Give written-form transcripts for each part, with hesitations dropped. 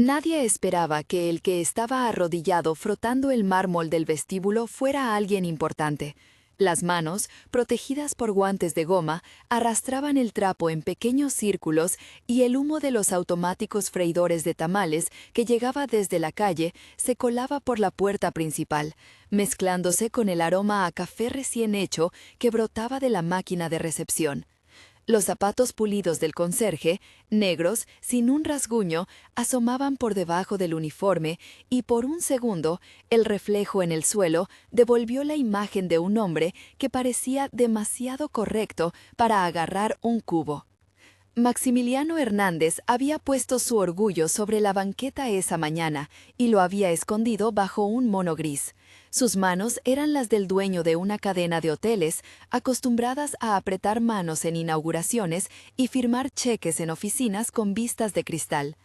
Nadie esperaba que el que estaba arrodillado frotando el mármol del vestíbulo fuera alguien importante. Las manos, protegidas por guantes de goma, arrastraban el trapo en pequeños círculos y el humo de los automáticos freidores de tamales que llegaba desde la calle se colaba por la puerta principal, mezclándose con el aroma a café recién hecho que brotaba de la máquina de recepción. Los zapatos pulidos del conserje, negros, sin un rasguño, asomaban por debajo del uniforme y por un segundo el reflejo en el suelo devolvió la imagen de un hombre que parecía demasiado correcto para agarrar un cubo. Maximiliano Hernández había puesto su orgullo sobre la banqueta esa mañana y lo había escondido bajo un mono gris. Sus manos eran las del dueño de una cadena de hoteles, acostumbradas a apretar manos en inauguraciones y firmar cheques en oficinas con vistas de cristal.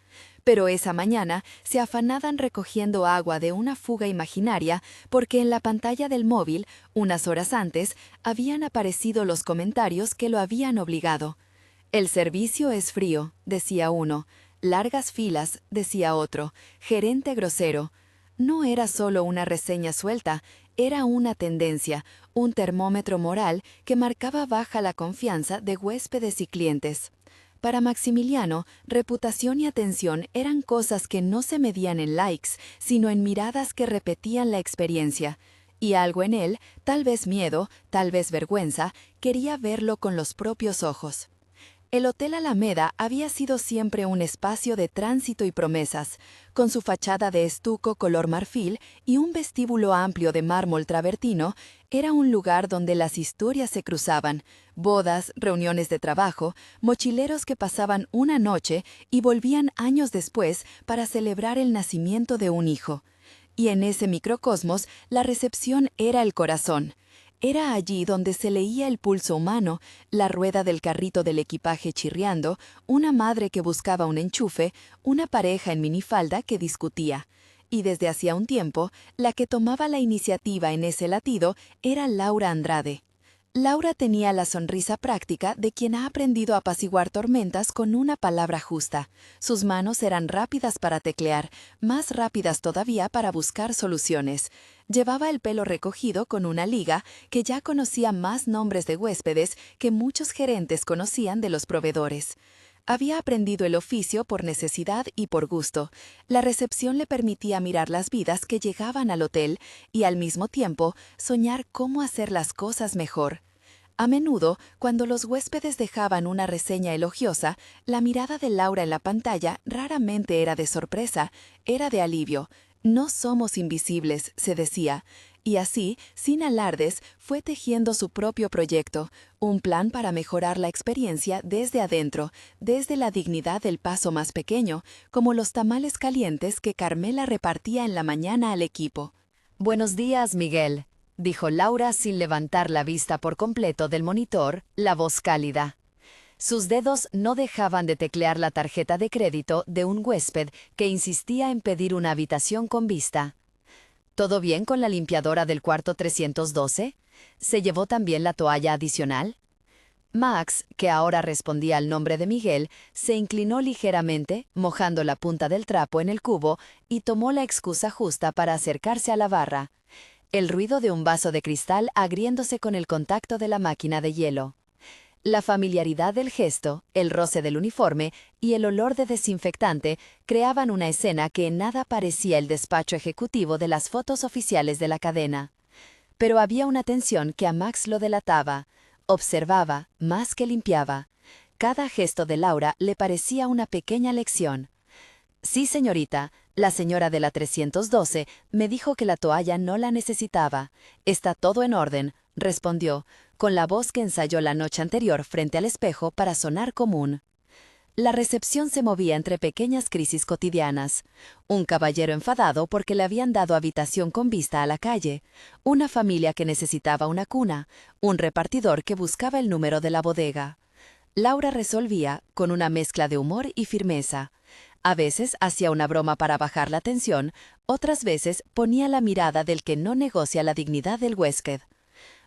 Pero esa mañana se afanaban recogiendo agua de una fuga imaginaria porque en la pantalla del móvil, unas horas antes, habían aparecido los comentarios que lo habían obligado. «El servicio es frío», decía uno. «Largas filas», decía otro. «Gerente grosero». No era solo una reseña suelta, era una tendencia, un termómetro moral que marcaba baja la confianza de huéspedes y clientes. Para Maximiliano, reputación y atención eran cosas que no se medían en likes, sino en miradas que repetían la experiencia. Y algo en él, tal vez miedo, tal vez vergüenza, quería verlo con los propios ojos. El Hotel Alameda había sido siempre un espacio de tránsito y promesas, con su fachada de estuco color marfil y un vestíbulo amplio de mármol travertino. Era un lugar donde las historias se cruzaban, bodas, reuniones de trabajo, mochileros que pasaban una noche y volvían años después para celebrar el nacimiento de un hijo. Y en ese microcosmos, la recepción era el corazón. Era allí donde se leía el pulso humano, la rueda del carrito del equipaje chirriando, una madre que buscaba un enchufe, una pareja en minifalda que discutía. Y desde hacía un tiempo, la que tomaba la iniciativa en ese latido era Laura Andrade. Laura tenía la sonrisa práctica de quien ha aprendido a apaciguar tormentas con una palabra justa. Sus manos eran rápidas para teclear, más rápidas todavía para buscar soluciones. Llevaba el pelo recogido con una liga que ya conocía más nombres de huéspedes que muchos gerentes conocían de los proveedores. Había aprendido el oficio por necesidad y por gusto. La recepción le permitía mirar las vidas que llegaban al hotel y al mismo tiempo soñar cómo hacer las cosas mejor. A menudo, cuando los huéspedes dejaban una reseña elogiosa, la mirada de Laura en la pantalla raramente era de sorpresa, era de alivio. «No somos invisibles», se decía. Y así, sin alardes, fue tejiendo su propio proyecto, un plan para mejorar la experiencia desde adentro, desde la dignidad del paso más pequeño, como los tamales calientes que Carmela repartía en la mañana al equipo. «Buenos días, Miguel», dijo Laura sin levantar la vista por completo del monitor, la voz cálida. Sus dedos no dejaban de teclear la tarjeta de crédito de un huésped que insistía en pedir una habitación con vista. ¿Todo bien con la limpiadora del cuarto 312? ¿Se llevó también la toalla adicional? Max, que ahora respondía al nombre de Miguel, se inclinó ligeramente, mojando la punta del trapo en el cubo, y tomó la excusa justa para acercarse a la barra. El ruido de un vaso de cristal agriéndose con el contacto de la máquina de hielo. La familiaridad del gesto, el roce del uniforme y el olor de desinfectante creaban una escena que en nada parecía el despacho ejecutivo de las fotos oficiales de la cadena. Pero había una tensión que a Max lo delataba. Observaba, más que limpiaba. Cada gesto de Laura le parecía una pequeña lección. «Sí, señorita, la señora de la 312 me dijo que la toalla no la necesitaba. Está todo en orden», respondió, con la voz que ensayó la noche anterior frente al espejo para sonar común. La recepción se movía entre pequeñas crisis cotidianas. Un caballero enfadado porque le habían dado habitación con vista a la calle, una familia que necesitaba una cuna, un repartidor que buscaba el número de la bodega. Laura resolvía, con una mezcla de humor y firmeza. A veces hacía una broma para bajar la tensión, otras veces ponía la mirada del que no negocia la dignidad del huésped.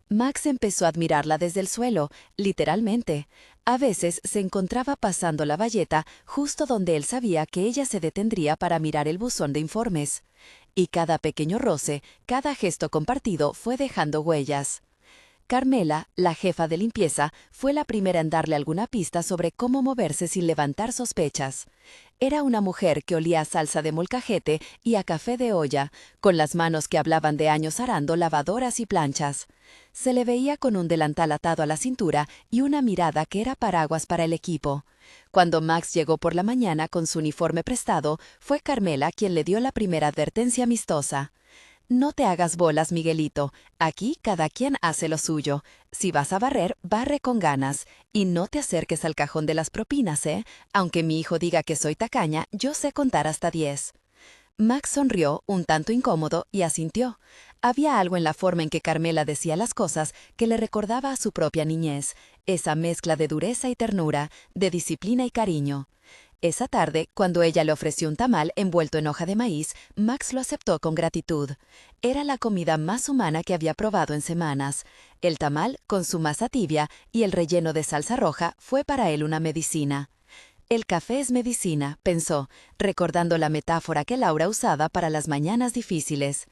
Max empezó a admirarla desde el suelo, literalmente. A veces se encontraba pasando la bayeta justo donde él sabía que ella se detendría para mirar el buzón de informes. Y cada pequeño roce, cada gesto compartido fue dejando huellas. Carmela, la jefa de limpieza, fue la primera en darle alguna pista sobre cómo moverse sin levantar sospechas. Era una mujer que olía a salsa de molcajete y a café de olla, con las manos que hablaban de años arando lavadoras y planchas. Se le veía con un delantal atado a la cintura y una mirada que era paraguas para el equipo. Cuando Max llegó por la mañana con su uniforme prestado, fue Carmela quien le dio la primera advertencia amistosa. No te hagas bolas, Miguelito. Aquí cada quien hace lo suyo. Si vas a barrer, barre con ganas. Y no te acerques al cajón de las propinas, ¿eh? Aunque mi hijo diga que soy tacaña, yo sé contar hasta 10. Max sonrió, un tanto incómodo, y asintió. Había algo en la forma en que Carmela decía las cosas que le recordaba a su propia niñez, esa mezcla de dureza y ternura, de disciplina y cariño. Esa tarde, cuando ella le ofreció un tamal envuelto en hoja de maíz, Max lo aceptó con gratitud. Era la comida más humana que había probado en semanas. El tamal, con su masa tibia y el relleno de salsa roja, fue para él una medicina. El café es medicina, pensó, recordando la metáfora que Laura usaba para las mañanas difíciles.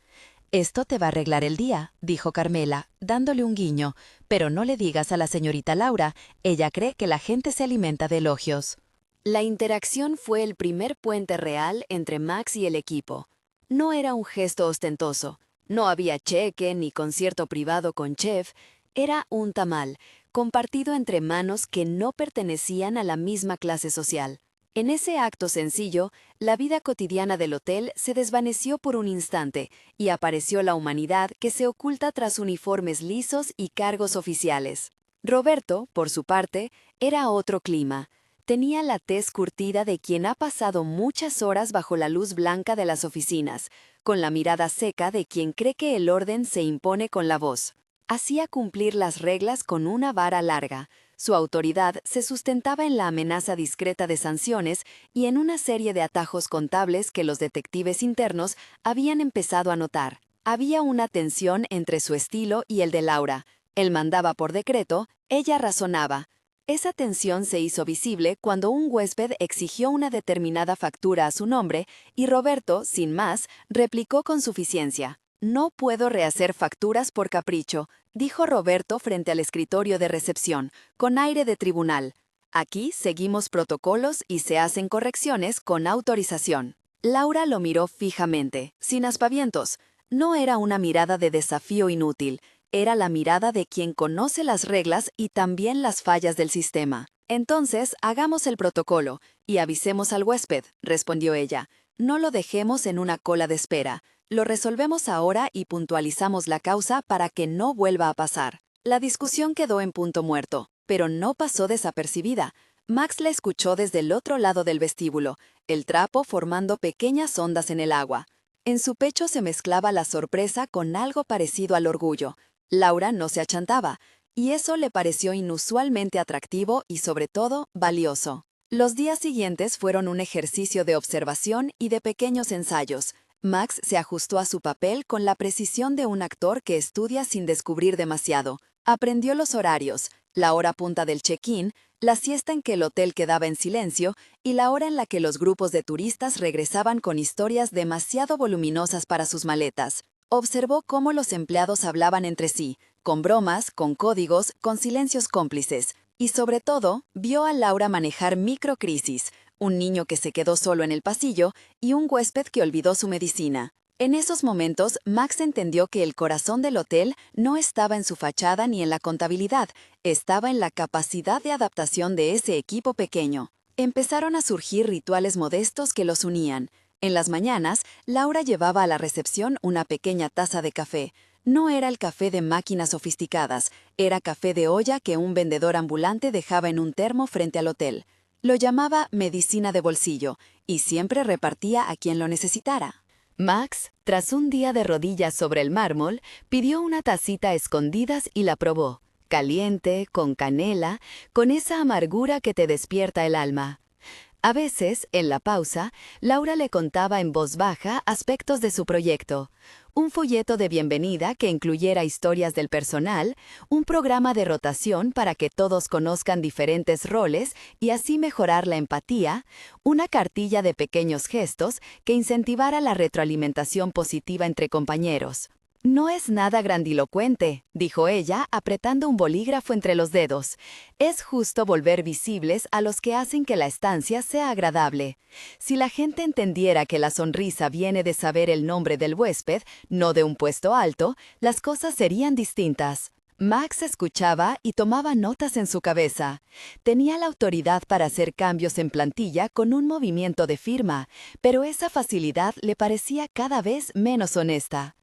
«Esto te va a arreglar el día», dijo Carmela, dándole un guiño, «pero no le digas a la señorita Laura, ella cree que la gente se alimenta de elogios». La interacción fue el primer puente real entre Max y el equipo. No era un gesto ostentoso, no había cheque ni concierto privado con chef, era un tamal, compartido entre manos que no pertenecían a la misma clase social. En ese acto sencillo, la vida cotidiana del hotel se desvaneció por un instante y apareció la humanidad que se oculta tras uniformes lisos y cargos oficiales. Roberto, por su parte, era otro clima. Tenía la tez curtida de quien ha pasado muchas horas bajo la luz blanca de las oficinas, con la mirada seca de quien cree que el orden se impone con la voz. Hacía cumplir las reglas con una vara larga. Su autoridad se sustentaba en la amenaza discreta de sanciones y en una serie de atajos contables que los detectives internos habían empezado a notar. Había una tensión entre su estilo y el de Laura. Él mandaba por decreto, ella razonaba. Esa tensión se hizo visible cuando un huésped exigió una determinada factura a su nombre y Roberto, sin más, replicó con suficiencia. «No puedo rehacer facturas por capricho», dijo Roberto frente al escritorio de recepción, con aire de tribunal. «Aquí seguimos protocolos y se hacen correcciones con autorización». Laura lo miró fijamente, sin aspavientos. No era una mirada de desafío inútil. Era la mirada de quien conoce las reglas y también las fallas del sistema. «Entonces, hagamos el protocolo y avisemos al huésped», respondió ella. «No lo dejemos en una cola de espera. Lo resolvemos ahora y puntualizamos la causa para que no vuelva a pasar». La discusión quedó en punto muerto, pero no pasó desapercibida. Max la escuchó desde el otro lado del vestíbulo, el trapo formando pequeñas ondas en el agua. En su pecho se mezclaba la sorpresa con algo parecido al orgullo. Laura no se achantaba, y eso le pareció inusualmente atractivo y, sobre todo, valioso. Los días siguientes fueron un ejercicio de observación y de pequeños ensayos. Max se ajustó a su papel con la precisión de un actor que estudia sin descubrir demasiado. Aprendió los horarios, la hora punta del check-in, la siesta en que el hotel quedaba en silencio y la hora en la que los grupos de turistas regresaban con historias demasiado voluminosas para sus maletas. Observó cómo los empleados hablaban entre sí, con bromas, con códigos, con silencios cómplices. Y sobre todo, vio a Laura manejar microcrisis, un niño que se quedó solo en el pasillo y un huésped que olvidó su medicina. En esos momentos, Max entendió que el corazón del hotel no estaba en su fachada ni en la contabilidad, estaba en la capacidad de adaptación de ese equipo pequeño. Empezaron a surgir rituales modestos que los unían. En las mañanas, Laura llevaba a la recepción una pequeña taza de café. No era el café de máquinas sofisticadas, era café de olla que un vendedor ambulante dejaba en un termo frente al hotel. Lo llamaba medicina de bolsillo y siempre repartía a quien lo necesitara. Max, tras un día de rodillas sobre el mármol, pidió una tacita a escondidas y la probó. Caliente, con canela, con esa amargura que te despierta el alma. A veces, en la pausa, Laura le contaba en voz baja aspectos de su proyecto. Un folleto de bienvenida que incluyera historias del personal, un programa de rotación para que todos conozcan diferentes roles y así mejorar la empatía, una cartilla de pequeños gestos que incentivara la retroalimentación positiva entre compañeros. No es nada grandilocuente, dijo ella, apretando un bolígrafo entre los dedos. Es justo volver visibles a los que hacen que la estancia sea agradable. Si la gente entendiera que la sonrisa viene de saber el nombre del huésped, no de un puesto alto, las cosas serían distintas. Max escuchaba y tomaba notas en su cabeza. Tenía la autoridad para hacer cambios en plantilla con un movimiento de firma, pero esa facilidad le parecía cada vez menos honesta.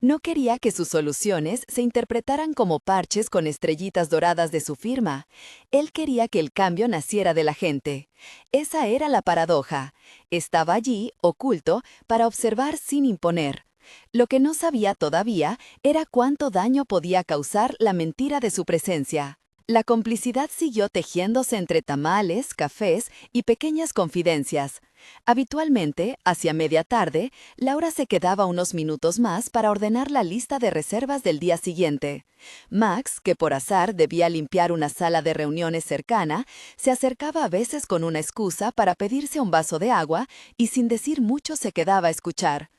No quería que sus soluciones se interpretaran como parches con estrellitas doradas de su firma. Él quería que el cambio naciera de la gente. Esa era la paradoja. Estaba allí, oculto, para observar sin imponer. Lo que no sabía todavía era cuánto daño podía causar la mentira de su presencia. La complicidad siguió tejiéndose entre tamales, cafés y pequeñas confidencias. Habitualmente, hacia media tarde, Laura se quedaba unos minutos más para ordenar la lista de reservas del día siguiente. Max, que por azar debía limpiar una sala de reuniones cercana, se acercaba a veces con una excusa para pedirse un vaso de agua y sin decir mucho se quedaba a escuchar.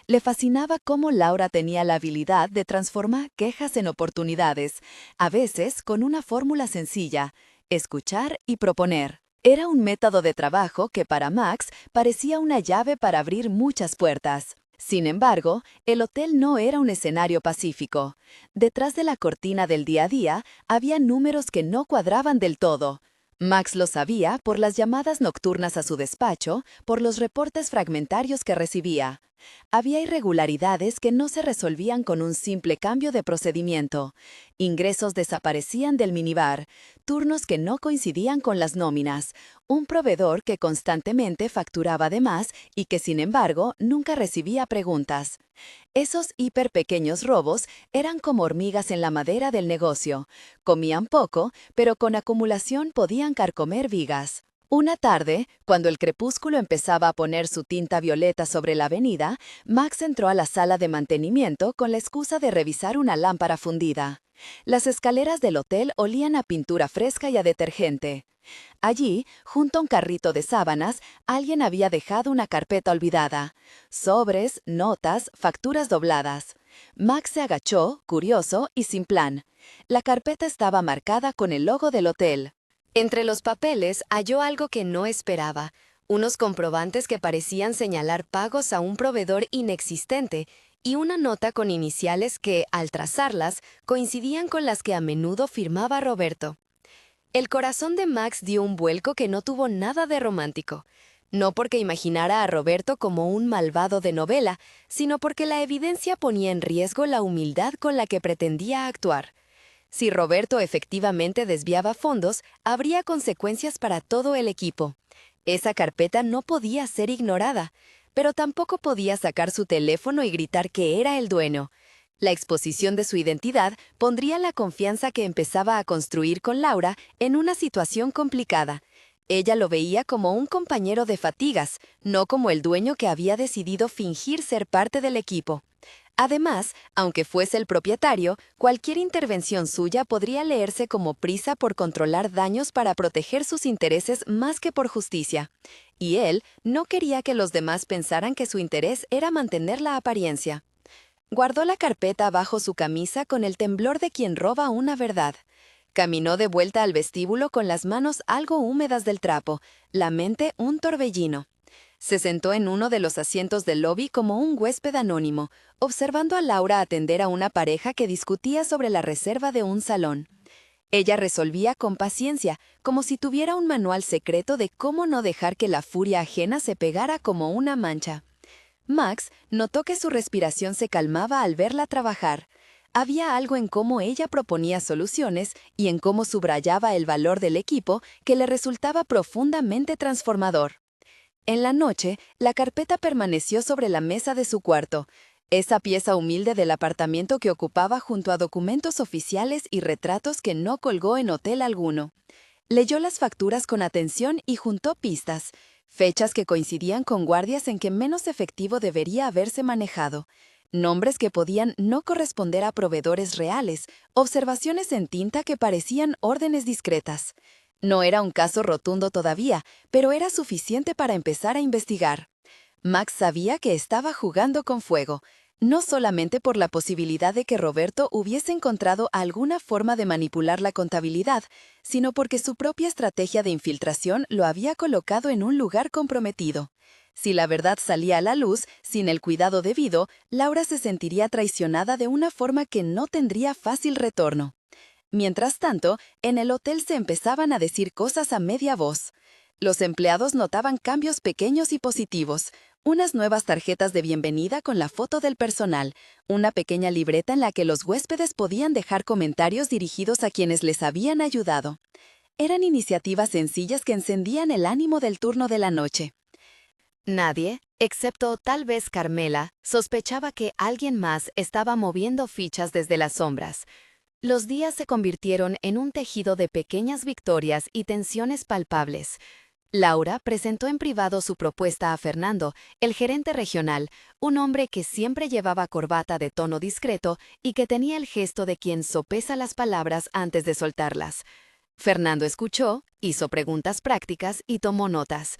Le fascinaba cómo Laura tenía la habilidad de transformar quejas en oportunidades, a veces con una fórmula sencilla: escuchar y proponer. Era un método de trabajo que para Max parecía una llave para abrir muchas puertas. Sin embargo, el hotel no era un escenario pacífico. Detrás de la cortina del día a día había números que no cuadraban del todo. Max lo sabía por las llamadas nocturnas a su despacho, por los reportes fragmentarios que recibía. Había irregularidades que no se resolvían con un simple cambio de procedimiento. Ingresos desaparecían del minibar, turnos que no coincidían con las nóminas, un proveedor que constantemente facturaba de más y que, sin embargo, nunca recibía preguntas. Esos hiper pequeños robos eran como hormigas en la madera del negocio. Comían poco, pero con acumulación podían carcomer vigas. Una tarde, cuando el crepúsculo empezaba a poner su tinta violeta sobre la avenida, Max entró a la sala de mantenimiento con la excusa de revisar una lámpara fundida. Las escaleras del hotel olían a pintura fresca y a detergente. Allí, junto a un carrito de sábanas, alguien había dejado una carpeta olvidada. Sobres, notas, facturas dobladas. Max se agachó, curioso y sin plan. La carpeta estaba marcada con el logo del hotel. Entre los papeles halló algo que no esperaba, unos comprobantes que parecían señalar pagos a un proveedor inexistente y una nota con iniciales que, al trazarlas, coincidían con las que a menudo firmaba Roberto. El corazón de Max dio un vuelco que no tuvo nada de romántico. No porque imaginara a Roberto como un malvado de novela, sino porque la evidencia ponía en riesgo la humildad con la que pretendía actuar. Si Roberto efectivamente desviaba fondos, habría consecuencias para todo el equipo. Esa carpeta no podía ser ignorada, pero tampoco podía sacar su teléfono y gritar que era el dueño. La exposición de su identidad pondría la confianza que empezaba a construir con Laura en una situación complicada. Ella lo veía como un compañero de fatigas, no como el dueño que había decidido fingir ser parte del equipo. Además, aunque fuese el propietario, cualquier intervención suya podría leerse como prisa por controlar daños para proteger sus intereses más que por justicia. Y él no quería que los demás pensaran que su interés era mantener la apariencia. Guardó la carpeta bajo su camisa con el temblor de quien roba una verdad. Caminó de vuelta al vestíbulo con las manos algo húmedas del trapo, la mente un torbellino. Se sentó en uno de los asientos del lobby como un huésped anónimo, observando a Laura atender a una pareja que discutía sobre la reserva de un salón. Ella resolvía con paciencia, como si tuviera un manual secreto de cómo no dejar que la furia ajena se pegara como una mancha. Max notó que su respiración se calmaba al verla trabajar. Había algo en cómo ella proponía soluciones y en cómo subrayaba el valor del equipo que le resultaba profundamente transformador. En la noche, la carpeta permaneció sobre la mesa de su cuarto, esa pieza humilde del apartamento que ocupaba junto a documentos oficiales y retratos que no colgó en hotel alguno. Leyó las facturas con atención y juntó pistas, fechas que coincidían con guardias en que menos efectivo debería haberse manejado, nombres que podían no corresponder a proveedores reales, observaciones en tinta que parecían órdenes discretas. No era un caso rotundo todavía, pero era suficiente para empezar a investigar. Max sabía que estaba jugando con fuego, no solamente por la posibilidad de que Roberto hubiese encontrado alguna forma de manipular la contabilidad, sino porque su propia estrategia de infiltración lo había colocado en un lugar comprometido. Si la verdad salía a la luz, sin el cuidado debido, Laura se sentiría traicionada de una forma que no tendría fácil retorno. Mientras tanto, en el hotel se empezaban a decir cosas a media voz. Los empleados notaban cambios pequeños y positivos, unas nuevas tarjetas de bienvenida con la foto del personal, una pequeña libreta en la que los huéspedes podían dejar comentarios dirigidos a quienes les habían ayudado. Eran iniciativas sencillas que encendían el ánimo del turno de la noche. Nadie, excepto tal vez Carmela, sospechaba que alguien más estaba moviendo fichas desde las sombras. Los días se convirtieron en un tejido de pequeñas victorias y tensiones palpables. Laura presentó en privado su propuesta a Fernando, el gerente regional, un hombre que siempre llevaba corbata de tono discreto y que tenía el gesto de quien sopesa las palabras antes de soltarlas. Fernando escuchó, hizo preguntas prácticas y tomó notas.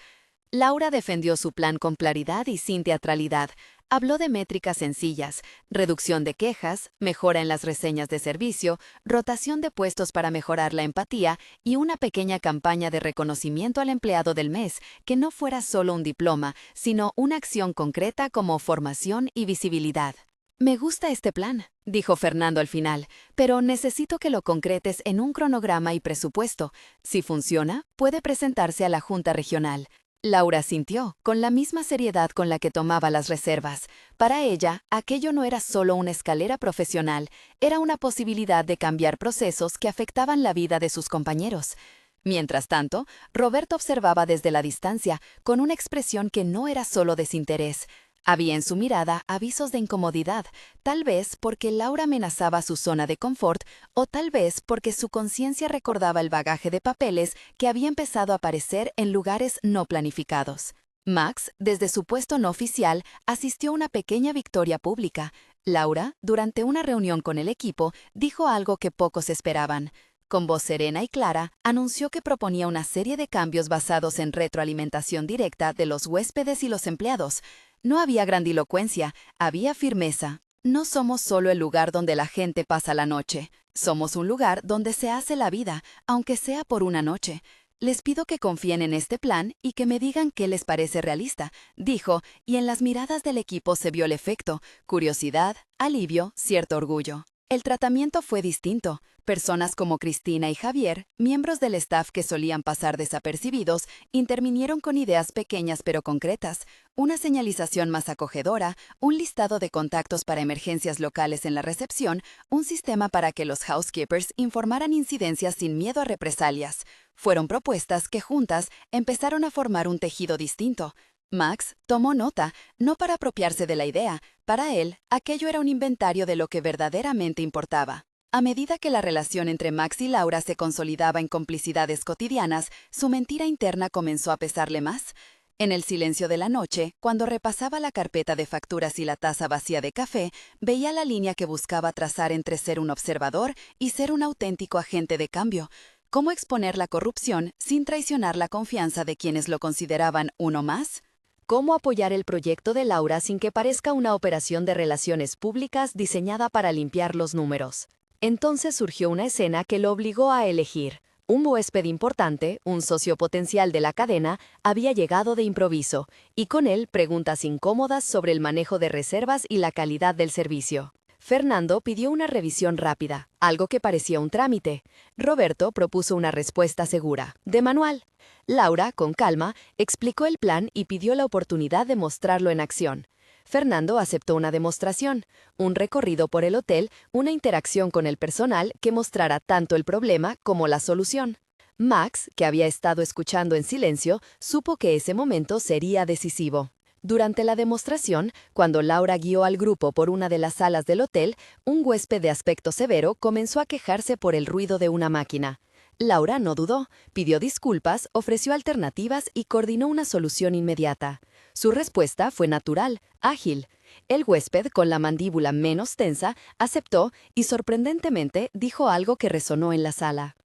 Laura defendió su plan con claridad y sin teatralidad. Habló de métricas sencillas, reducción de quejas, mejora en las reseñas de servicio, rotación de puestos para mejorar la empatía y una pequeña campaña de reconocimiento al empleado del mes, que no fuera solo un diploma, sino una acción concreta como formación y visibilidad. Me gusta este plan, dijo Fernando al final, pero necesito que lo concretes en un cronograma y presupuesto. Si funciona, puede presentarse a la Junta Regional. Laura sintió, con la misma seriedad con la que tomaba las reservas. Para ella, aquello no era solo una escalera profesional, era una posibilidad de cambiar procesos que afectaban la vida de sus compañeros. Mientras tanto, Roberto observaba desde la distancia, con una expresión que no era solo desinterés. Había en su mirada avisos de incomodidad, tal vez porque Laura amenazaba su zona de confort o tal vez porque su conciencia recordaba el bagaje de papeles que había empezado a aparecer en lugares no planificados. Max, desde su puesto no oficial, asistió a una pequeña victoria pública. Laura, durante una reunión con el equipo, dijo algo que pocos esperaban. Con voz serena y clara, anunció que proponía una serie de cambios basados en retroalimentación directa de los huéspedes y los empleados. No había grandilocuencia, había firmeza. No somos solo el lugar donde la gente pasa la noche. Somos un lugar donde se hace la vida, aunque sea por una noche. Les pido que confíen en este plan y que me digan qué les parece realista, dijo, y en las miradas del equipo se vio el efecto: curiosidad, alivio, cierto orgullo. El tratamiento fue distinto. Personas como Cristina y Javier, miembros del staff que solían pasar desapercibidos, intervinieron con ideas pequeñas pero concretas, una señalización más acogedora, un listado de contactos para emergencias locales en la recepción, un sistema para que los housekeepers informaran incidencias sin miedo a represalias. Fueron propuestas que juntas empezaron a formar un tejido distinto. Max tomó nota, no para apropiarse de la idea. Para él, aquello era un inventario de lo que verdaderamente importaba. A medida que la relación entre Max y Laura se consolidaba en complicidades cotidianas, su mentira interna comenzó a pesarle más. En el silencio de la noche, cuando repasaba la carpeta de facturas y la taza vacía de café, veía la línea que buscaba trazar entre ser un observador y ser un auténtico agente de cambio. ¿Cómo exponer la corrupción sin traicionar la confianza de quienes lo consideraban uno más? ¿Cómo apoyar el proyecto de Laura sin que parezca una operación de relaciones públicas diseñada para limpiar los números? Entonces surgió una escena que lo obligó a elegir. Un huésped importante, un socio potencial de la cadena, había llegado de improviso, y con él preguntas incómodas sobre el manejo de reservas y la calidad del servicio. Fernando pidió una revisión rápida, algo que parecía un trámite. Roberto propuso una respuesta segura, de manual. Laura, con calma, explicó el plan y pidió la oportunidad de mostrarlo en acción. Fernando aceptó una demostración, un recorrido por el hotel, una interacción con el personal que mostrara tanto el problema como la solución. Max, que había estado escuchando en silencio, supo que ese momento sería decisivo. Durante la demostración, cuando Laura guió al grupo por una de las salas del hotel, un huésped de aspecto severo comenzó a quejarse por el ruido de una máquina. Laura no dudó, pidió disculpas, ofreció alternativas y coordinó una solución inmediata. Su respuesta fue natural, ágil. El huésped, con la mandíbula menos tensa, aceptó y sorprendentemente dijo algo que resonó en la sala.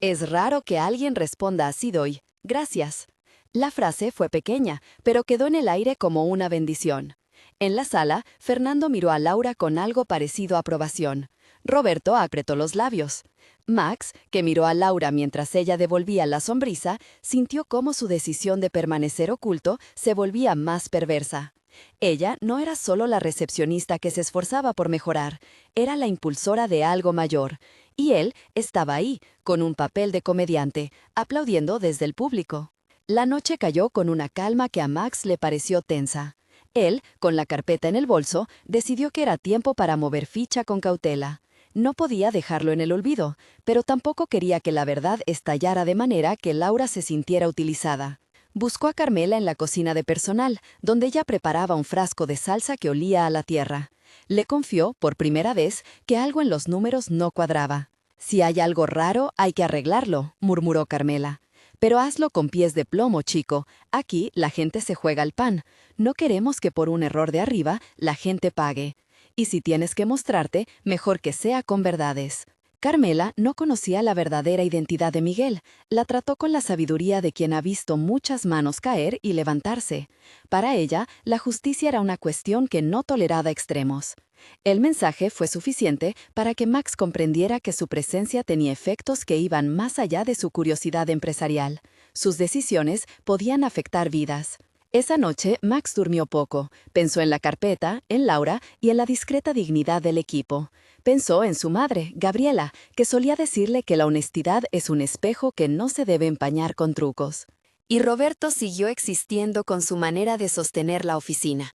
Es raro que alguien responda así, doy. Gracias. La frase fue pequeña, pero quedó en el aire como una bendición. En la sala, Fernando miró a Laura con algo parecido a aprobación. Roberto apretó los labios. Max, que miró a Laura mientras ella devolvía la sonrisa, sintió cómo su decisión de permanecer oculto se volvía más perversa. Ella no era solo la recepcionista que se esforzaba por mejorar, era la impulsora de algo mayor. Y él estaba ahí, con un papel de comediante, aplaudiendo desde el público. La noche cayó con una calma que a Max le pareció tensa. Él, con la carpeta en el bolso, decidió que era tiempo para mover ficha con cautela. No podía dejarlo en el olvido, pero tampoco quería que la verdad estallara de manera que Laura se sintiera utilizada. Buscó a Carmela en la cocina de personal, donde ella preparaba un frasco de salsa que olía a la tierra. Le confió, por primera vez, que algo en los números no cuadraba. «Si hay algo raro, hay que arreglarlo», murmuró Carmela. «Pero hazlo con pies de plomo, chico. Aquí la gente se juega al pan. No queremos que por un error de arriba la gente pague. Y si tienes que mostrarte, mejor que sea con verdades». Carmela no conocía la verdadera identidad de Miguel. La trató con la sabiduría de quien ha visto muchas manos caer y levantarse. Para ella, la justicia era una cuestión que no toleraba extremos. El mensaje fue suficiente para que Max comprendiera que su presencia tenía efectos que iban más allá de su curiosidad empresarial. Sus decisiones podían afectar vidas. Esa noche, Max durmió poco. Pensó en la carpeta, en Laura y en la discreta dignidad del equipo. Pensó en su madre, Gabriela, que solía decirle que la honestidad es un espejo que no se debe empañar con trucos. Y Roberto siguió existiendo con su manera de sostener la oficina.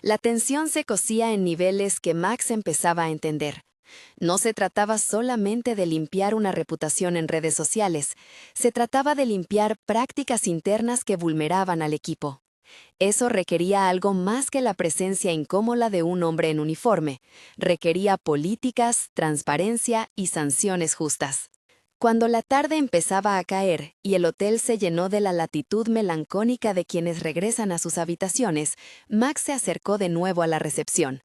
La tensión se cosía en niveles que Max empezaba a entender. No se trataba solamente de limpiar una reputación en redes sociales, se trataba de limpiar prácticas internas que vulneraban al equipo. Eso requería algo más que la presencia incómoda de un hombre en uniforme. Requería políticas, transparencia y sanciones justas. Cuando la tarde empezaba a caer y el hotel se llenó de la latitud melancólica de quienes regresan a sus habitaciones, Max se acercó de nuevo a la recepción.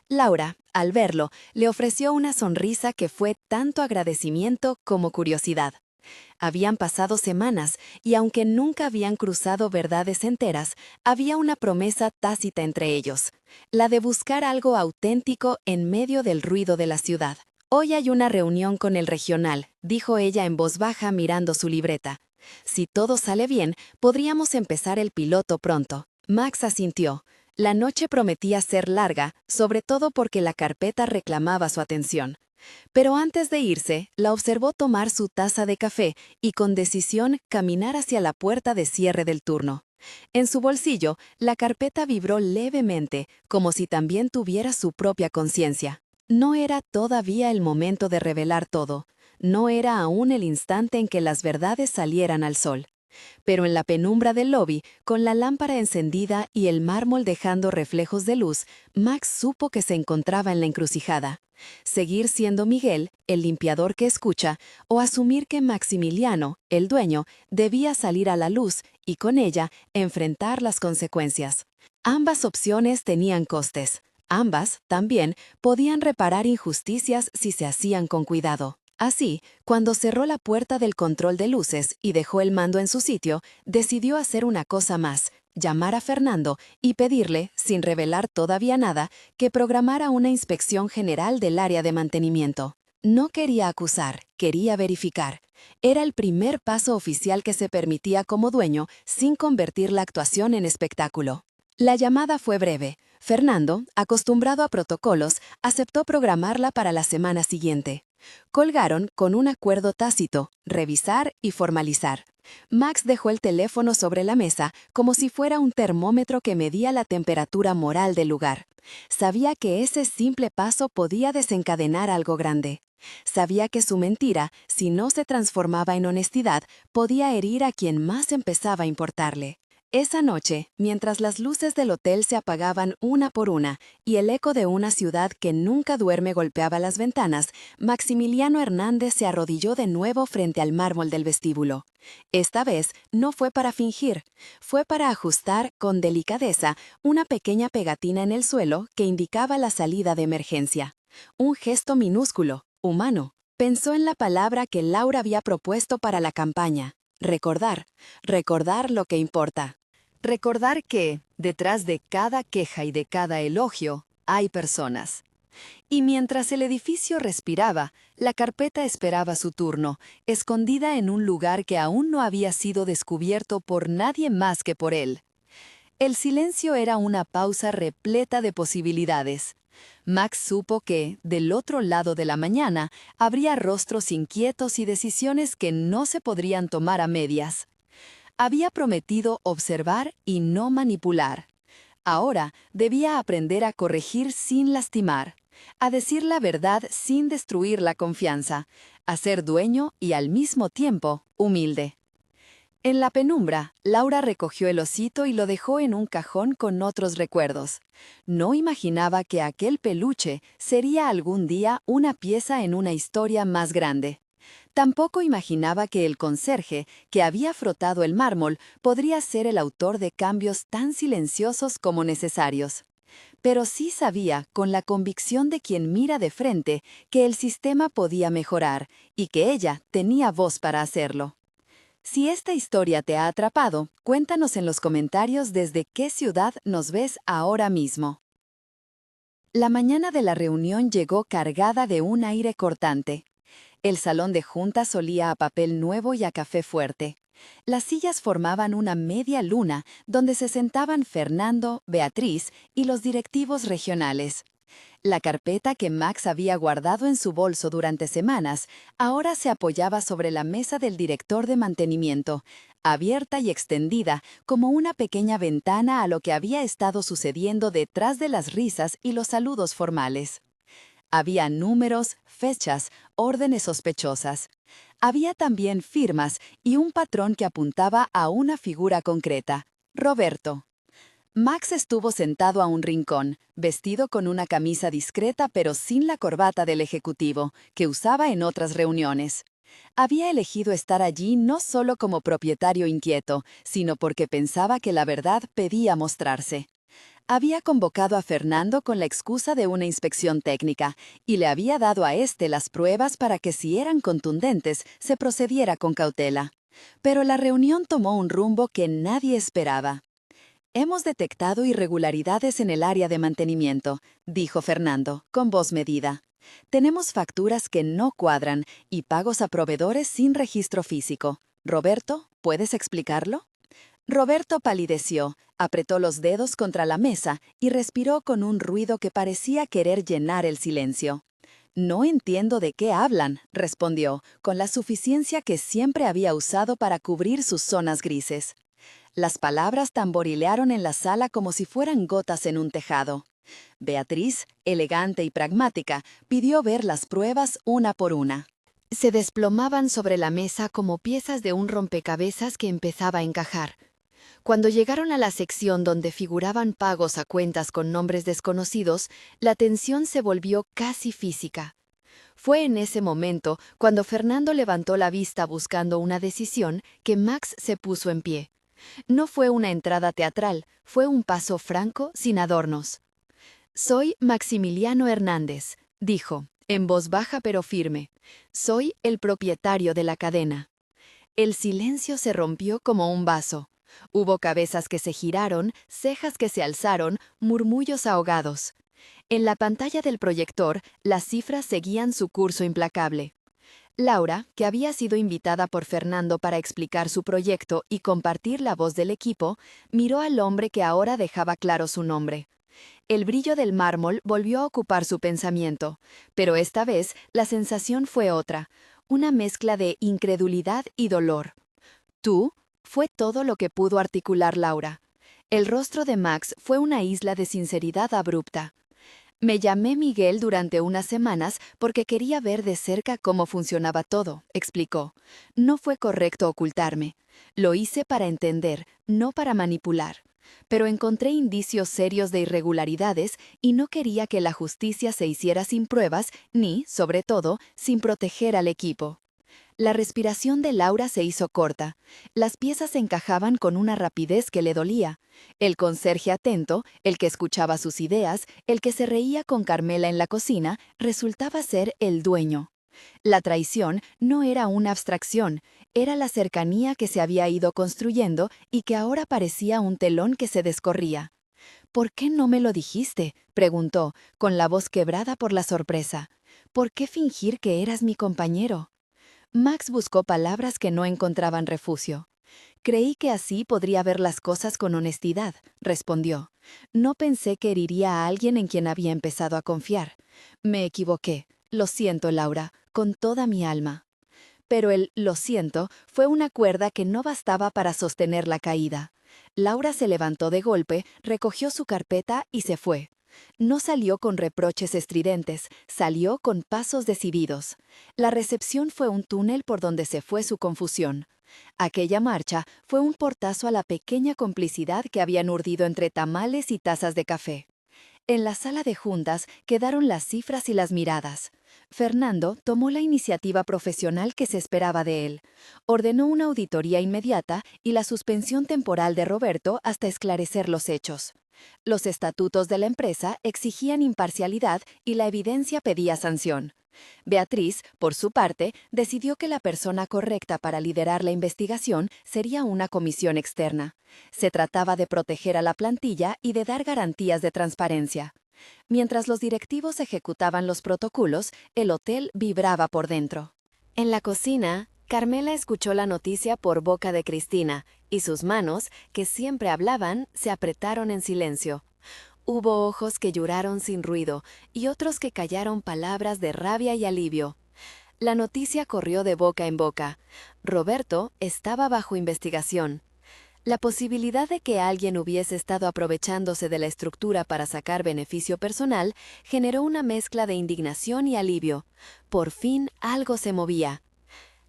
Laura, al verlo, le ofreció una sonrisa que fue tanto agradecimiento como curiosidad. Habían pasado semanas y aunque nunca habían cruzado verdades enteras, había una promesa tácita entre ellos, la de buscar algo auténtico en medio del ruido de la ciudad. «Hoy hay una reunión con el regional», dijo ella en voz baja mirando su libreta. «Si todo sale bien, podríamos empezar el piloto pronto». Max asintió. La noche prometía ser larga, sobre todo porque la carpeta reclamaba su atención. Pero antes de irse, la observó tomar su taza de café y con decisión caminar hacia la puerta de cierre del turno. En su bolsillo, la carpeta vibró levemente, como si también tuviera su propia conciencia. No era todavía el momento de revelar todo. No era aún el instante en que las verdades salieran al sol. Pero en la penumbra del lobby, con la lámpara encendida y el mármol dejando reflejos de luz, Max supo que se encontraba en la encrucijada. Seguir siendo Miguel, el limpiador que escucha, o asumir que Maximiliano, el dueño, debía salir a la luz y con ella enfrentar las consecuencias. Ambas opciones tenían costes. Ambas, también, podían reparar injusticias si se hacían con cuidado. Así, cuando cerró la puerta del control de luces y dejó el mando en su sitio, decidió hacer una cosa más, llamar a Fernando y pedirle, sin revelar todavía nada, que programara una inspección general del área de mantenimiento. No quería acusar, quería verificar. Era el primer paso oficial que se permitía como dueño sin convertir la actuación en espectáculo. La llamada fue breve. Fernando, acostumbrado a protocolos, aceptó programarla para la semana siguiente. Colgaron con un acuerdo tácito, revisar y formalizar. Max dejó el teléfono sobre la mesa como si fuera un termómetro que medía la temperatura moral del lugar. Sabía que ese simple paso podía desencadenar algo grande. Sabía que su mentira, si no se transformaba en honestidad, podía herir a quien más empezaba a importarle. Esa noche, mientras las luces del hotel se apagaban una por una y el eco de una ciudad que nunca duerme golpeaba las ventanas, Maximiliano Hernández se arrodilló de nuevo frente al mármol del vestíbulo. Esta vez no fue para fingir, fue para ajustar con delicadeza una pequeña pegatina en el suelo que indicaba la salida de emergencia. Un gesto minúsculo, humano. Pensó en la palabra que Laura había propuesto para la campaña. Recordar. Recordar lo que importa. Recordar que, detrás de cada queja y de cada elogio, hay personas. Y mientras el edificio respiraba, la carpeta esperaba su turno, escondida en un lugar que aún no había sido descubierto por nadie más que por él. El silencio era una pausa repleta de posibilidades. Max supo que, del otro lado de la mañana, habría rostros inquietos y decisiones que no se podrían tomar a medias. Había prometido observar y no manipular. Ahora debía aprender a corregir sin lastimar, a decir la verdad sin destruir la confianza, a ser dueño y al mismo tiempo humilde. En la penumbra, Laura recogió el osito y lo dejó en un cajón con otros recuerdos. No imaginaba que aquel peluche sería algún día una pieza en una historia más grande. Tampoco imaginaba que el conserje, que había frotado el mármol, podría ser el autor de cambios tan silenciosos como necesarios. Pero sí sabía, con la convicción de quien mira de frente, que el sistema podía mejorar y que ella tenía voz para hacerlo. Si esta historia te ha atrapado, cuéntanos en los comentarios desde qué ciudad nos ves ahora mismo. La mañana de la reunión llegó cargada de un aire cortante. El salón de juntas olía a papel nuevo y a café fuerte. Las sillas formaban una media luna donde se sentaban Fernando, Beatriz y los directivos regionales. La carpeta que Max había guardado en su bolso durante semanas ahora se apoyaba sobre la mesa del director de mantenimiento, abierta y extendida como una pequeña ventana a lo que había estado sucediendo detrás de las risas y los saludos formales. Había números, fechas, órdenes sospechosas. Había también firmas y un patrón que apuntaba a una figura concreta, Roberto. Max estuvo sentado a un rincón, vestido con una camisa discreta pero sin la corbata del ejecutivo, que usaba en otras reuniones. Había elegido estar allí no solo como propietario inquieto, sino porque pensaba que la verdad pedía mostrarse. Había convocado a Fernando con la excusa de una inspección técnica y le había dado a éste las pruebas para que si eran contundentes se procediera con cautela. Pero la reunión tomó un rumbo que nadie esperaba. Hemos detectado irregularidades en el área de mantenimiento, dijo Fernando, con voz medida. Tenemos facturas que no cuadran y pagos a proveedores sin registro físico. Roberto, ¿puedes explicarlo? Roberto palideció, apretó los dedos contra la mesa y respiró con un ruido que parecía querer llenar el silencio. No entiendo de qué hablan, respondió, con la suficiencia que siempre había usado para cubrir sus zonas grises. Las palabras tamborilearon en la sala como si fueran gotas en un tejado. Beatriz, elegante y pragmática, pidió ver las pruebas una por una. Se desplomaban sobre la mesa como piezas de un rompecabezas que empezaba a encajar. Cuando llegaron a la sección donde figuraban pagos a cuentas con nombres desconocidos, la tensión se volvió casi física. Fue en ese momento, cuando Fernando levantó la vista buscando una decisión, que Max se puso en pie. No fue una entrada teatral, fue un paso franco, sin adornos. «Soy Maximiliano Hernández», dijo, en voz baja pero firme. «Soy el propietario de la cadena». El silencio se rompió como un vaso. Hubo cabezas que se giraron, cejas que se alzaron, murmullos ahogados. En la pantalla del proyector, las cifras seguían su curso implacable. Laura, que había sido invitada por Fernando para explicar su proyecto y compartir la voz del equipo, miró al hombre que ahora dejaba claro su nombre. El brillo del mármol volvió a ocupar su pensamiento, pero esta vez la sensación fue otra, una mezcla de incredulidad y dolor. «¿Tú?» fue todo lo que pudo articular Laura. El rostro de Max fue una isla de sinceridad abrupta. Me llamé Miguel durante unas semanas porque quería ver de cerca cómo funcionaba todo, explicó. No fue correcto ocultarme. Lo hice para entender, no para manipular. Pero encontré indicios serios de irregularidades y no quería que la justicia se hiciera sin pruebas ni, sobre todo, sin proteger al equipo. La respiración de Laura se hizo corta. Las piezas encajaban con una rapidez que le dolía. El conserje atento, el que escuchaba sus ideas, el que se reía con Carmela en la cocina, resultaba ser el dueño. La traición no era una abstracción, era la cercanía que se había ido construyendo y que ahora parecía un telón que se descorría. «¿Por qué no me lo dijiste?», preguntó, con la voz quebrada por la sorpresa. «¿Por qué fingir que eras mi compañero?». Max buscó palabras que no encontraban refugio. «Creí que así podría ver las cosas con honestidad», respondió. «No pensé que heriría a alguien en quien había empezado a confiar. Me equivoqué. Lo siento, Laura, con toda mi alma». Pero el «lo siento» fue una cuerda que no bastaba para sostener la caída. Laura se levantó de golpe, recogió su carpeta y se fue. No salió con reproches estridentes, salió con pasos decididos. La recepción fue un túnel por donde se fue su confusión. Aquella marcha fue un portazo a la pequeña complicidad que habían urdido entre tamales y tazas de café. En la sala de juntas quedaron las cifras y las miradas. Fernando tomó la iniciativa profesional que se esperaba de él. Ordenó una auditoría inmediata y la suspensión temporal de Roberto hasta esclarecer los hechos. Los estatutos de la empresa exigían imparcialidad y la evidencia pedía sanción. Beatriz, por su parte, decidió que la persona correcta para liderar la investigación sería una comisión externa. Se trataba de proteger a la plantilla y de dar garantías de transparencia. Mientras los directivos ejecutaban los protocolos, el hotel vibraba por dentro. En la cocina, Carmela escuchó la noticia por boca de Cristina, y sus manos, que siempre hablaban, se apretaron en silencio. Hubo ojos que lloraron sin ruido y otros que callaron palabras de rabia y alivio. La noticia corrió de boca en boca. Roberto estaba bajo investigación. La posibilidad de que alguien hubiese estado aprovechándose de la estructura para sacar beneficio personal generó una mezcla de indignación y alivio. Por fin algo se movía.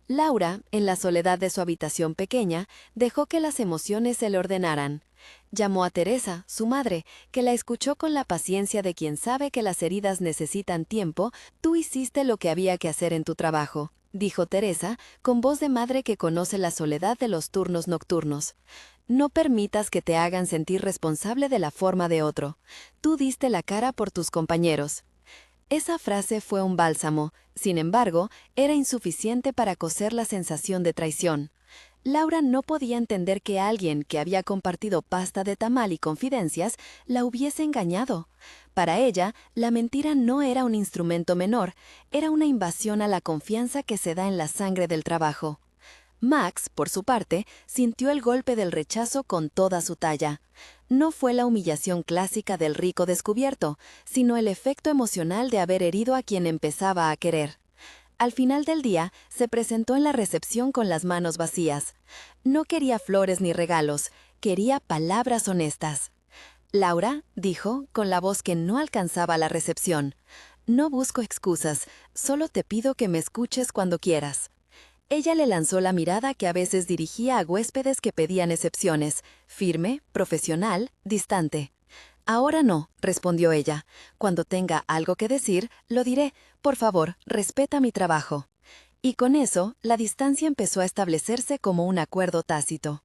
Laura, en la soledad de su habitación pequeña, dejó que las emociones se le ordenaran. Llamó a Teresa, su madre, que la escuchó con la paciencia de quien sabe que las heridas necesitan tiempo. «Tú hiciste lo que había que hacer en tu trabajo», dijo Teresa, con voz de madre que conoce la soledad de los turnos nocturnos. «No permitas que te hagan sentir responsable de la forma de otro. Tú diste la cara por tus compañeros». Esa frase fue un bálsamo, sin embargo, era insuficiente para coser la sensación de traición. Laura no podía entender que alguien que había compartido pasta de tamal y confidencias la hubiese engañado. Para ella, la mentira no era un instrumento menor, era una invasión a la confianza que se da en la sangre del trabajo. Max, por su parte, sintió el golpe del rechazo con toda su talla. No fue la humillación clásica del rico descubierto, sino el efecto emocional de haber herido a quien empezaba a querer. Al final del día, se presentó en la recepción con las manos vacías. No quería flores ni regalos, quería palabras honestas. «Laura», dijo, con la voz que no alcanzaba la recepción, «no busco excusas, solo te pido que me escuches cuando quieras». Ella le lanzó la mirada que a veces dirigía a huéspedes que pedían excepciones, firme, profesional, distante. «Ahora no», respondió ella. «Cuando tenga algo que decir, lo diré. Por favor, respeta mi trabajo». Y con eso, la distancia empezó a establecerse como un acuerdo tácito.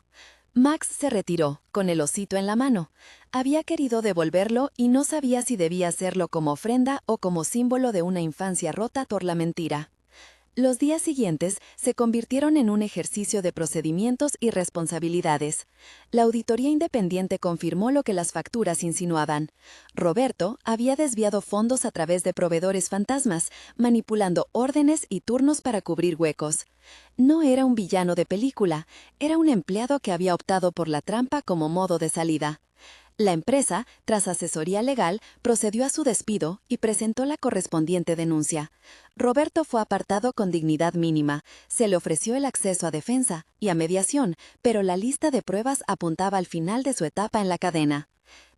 Max se retiró, con el osito en la mano. Había querido devolverlo y no sabía si debía hacerlo como ofrenda o como símbolo de una infancia rota por la mentira. Los días siguientes se convirtieron en un ejercicio de procedimientos y responsabilidades. La auditoría independiente confirmó lo que las facturas insinuaban. Roberto había desviado fondos a través de proveedores fantasmas, manipulando órdenes y turnos para cubrir huecos. No era un villano de película, era un empleado que había optado por la trampa como modo de salida. La empresa, tras asesoría legal, procedió a su despido y presentó la correspondiente denuncia. Roberto fue apartado con dignidad mínima, se le ofreció el acceso a defensa y a mediación, pero la lista de pruebas apuntaba al final de su etapa en la cadena.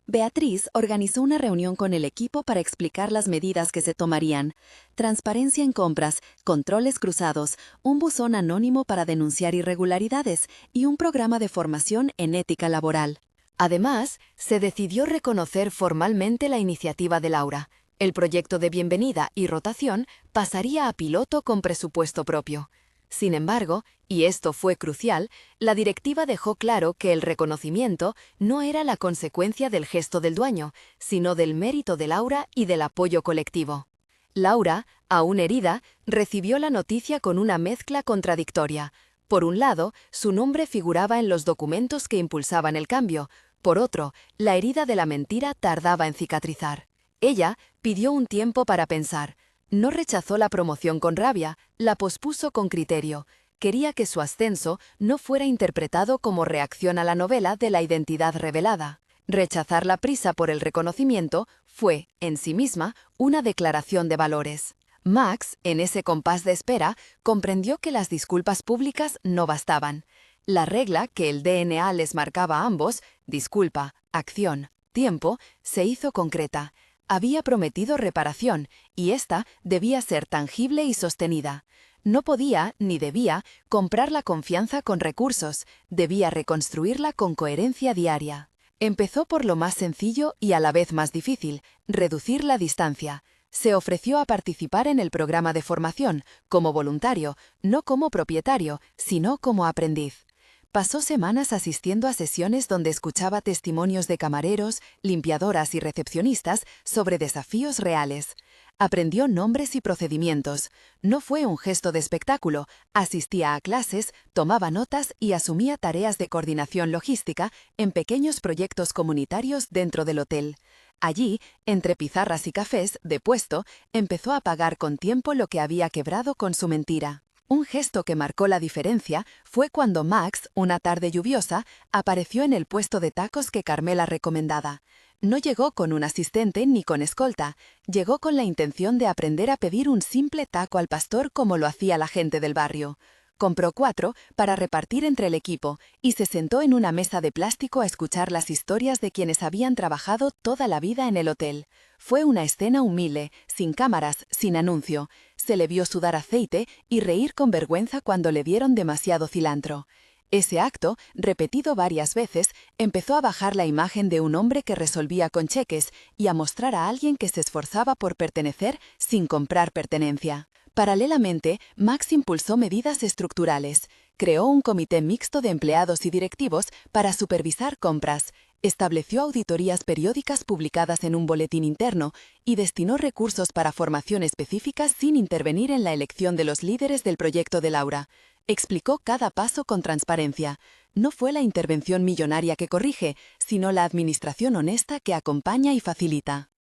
Beatriz organizó una reunión con el equipo para explicar las medidas que se tomarían: transparencia en compras, controles cruzados, un buzón anónimo para denunciar irregularidades y un programa de formación en ética laboral. Además, se decidió reconocer formalmente la iniciativa de Laura. El proyecto de bienvenida y rotación pasaría a piloto con presupuesto propio. Sin embargo, y esto fue crucial, la directiva dejó claro que el reconocimiento no era la consecuencia del gesto del dueño, sino del mérito de Laura y del apoyo colectivo. Laura, aún herida, recibió la noticia con una mezcla contradictoria. Por un lado, su nombre figuraba en los documentos que impulsaban el cambio. Por otro, la herida de la mentira tardaba en cicatrizar. Ella pidió un tiempo para pensar. No rechazó la promoción con rabia, la pospuso con criterio. Quería que su ascenso no fuera interpretado como reacción a la novela de la identidad revelada. Rechazar la prisa por el reconocimiento fue, en sí misma, una declaración de valores. Max, en ese compás de espera, comprendió que las disculpas públicas no bastaban. La regla que el DNA les marcaba a ambos, disculpa, acción, tiempo, se hizo concreta. Había prometido reparación, y esta debía ser tangible y sostenida. No podía, ni debía, comprar la confianza con recursos, debía reconstruirla con coherencia diaria. Empezó por lo más sencillo y a la vez más difícil: reducir la distancia. Se ofreció a participar en el programa de formación, como voluntario, no como propietario, sino como aprendiz. Pasó semanas asistiendo a sesiones donde escuchaba testimonios de camareros, limpiadoras y recepcionistas sobre desafíos reales. Aprendió nombres y procedimientos. No fue un gesto de espectáculo. Asistía a clases, tomaba notas y asumía tareas de coordinación logística en pequeños proyectos comunitarios dentro del hotel. Allí, entre pizarras y cafés, de puesto, empezó a pagar con tiempo lo que había quebrado con su mentira. Un gesto que marcó la diferencia fue cuando Max, una tarde lluviosa, apareció en el puesto de tacos que Carmela recomendaba. No llegó con un asistente ni con escolta, llegó con la intención de aprender a pedir un simple taco al pastor como lo hacía la gente del barrio. Compró 4 para repartir entre el equipo y se sentó en una mesa de plástico a escuchar las historias de quienes habían trabajado toda la vida en el hotel. Fue una escena humilde, sin cámaras, sin anuncio. Se le vio sudar aceite y reír con vergüenza cuando le dieron demasiado cilantro. Ese acto, repetido varias veces, empezó a bajar la imagen de un hombre que resolvía con cheques y a mostrar a alguien que se esforzaba por pertenecer sin comprar pertenencia. Paralelamente, Max impulsó medidas estructurales. Creó un comité mixto de empleados y directivos para supervisar compras, estableció auditorías periódicas publicadas en un boletín interno y destinó recursos para formación específica sin intervenir en la elección de los líderes del proyecto de Laura. Explicó cada paso con transparencia. No fue la intervención millonaria que corrige, sino la administración honesta que acompaña y facilita.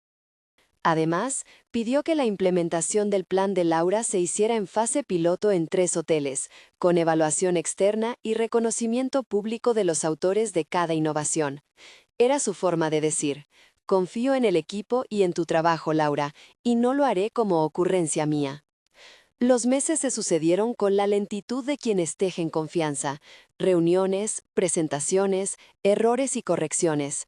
Además, pidió que la implementación del plan de Laura se hiciera en fase piloto en 3 hoteles, con evaluación externa y reconocimiento público de los autores de cada innovación. Era su forma de decir: confío en el equipo y en tu trabajo, Laura, y no lo haré como ocurrencia mía. Los meses se sucedieron con la lentitud de quienes tejen confianza: reuniones, presentaciones, errores y correcciones.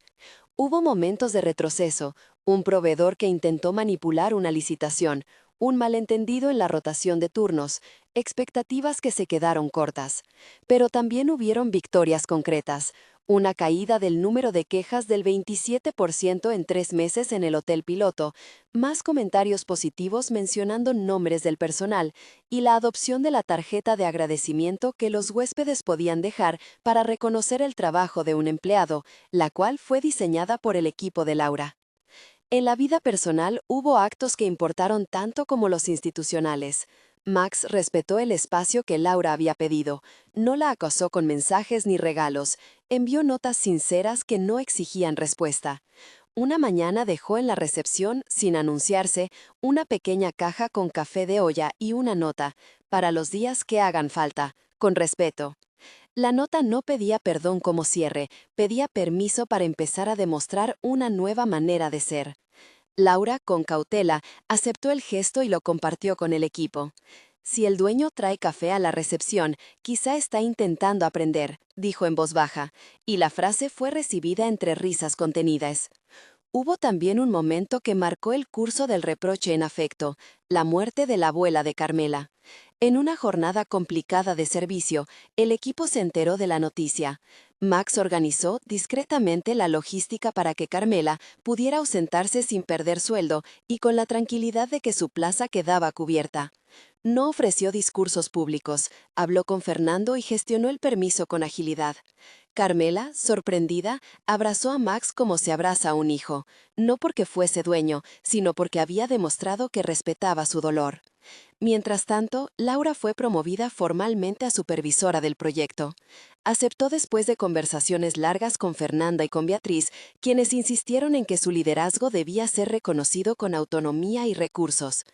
Hubo momentos de retroceso: un proveedor que intentó manipular una licitación, un malentendido en la rotación de turnos, expectativas que se quedaron cortas. Pero también hubieron victorias concretas: una caída del número de quejas del 27% en 3 meses en el hotel piloto, más comentarios positivos mencionando nombres del personal y la adopción de la tarjeta de agradecimiento que los huéspedes podían dejar para reconocer el trabajo de un empleado, la cual fue diseñada por el equipo de Laura. En la vida personal hubo actos que importaron tanto como los institucionales. Max respetó el espacio que Laura había pedido, no la acosó con mensajes ni regalos, envió notas sinceras que no exigían respuesta. Una mañana dejó en la recepción, sin anunciarse, una pequeña caja con café de olla y una nota: para los días que hagan falta, con respeto. La nota no pedía perdón como cierre, pedía permiso para empezar a demostrar una nueva manera de ser. Laura, con cautela, aceptó el gesto y lo compartió con el equipo. Si el dueño trae café a la recepción, quizá está intentando aprender, dijo en voz baja, y la frase fue recibida entre risas contenidas. Hubo también un momento que marcó el curso del reproche en afecto, la muerte de la abuela de Carmela. En una jornada complicada de servicio, el equipo se enteró de la noticia. Max organizó discretamente la logística para que Carmela pudiera ausentarse sin perder sueldo y con la tranquilidad de que su plaza quedaba cubierta. No ofreció discursos públicos, habló con Fernando y gestionó el permiso con agilidad. Carmela, sorprendida, abrazó a Max como se abraza a un hijo, no porque fuese dueño, sino porque había demostrado que respetaba su dolor. Mientras tanto, Laura fue promovida formalmente a supervisora del proyecto. Aceptó después de conversaciones largas con Fernanda y con Beatriz, quienes insistieron en que su liderazgo debía ser reconocido con autonomía y recursos.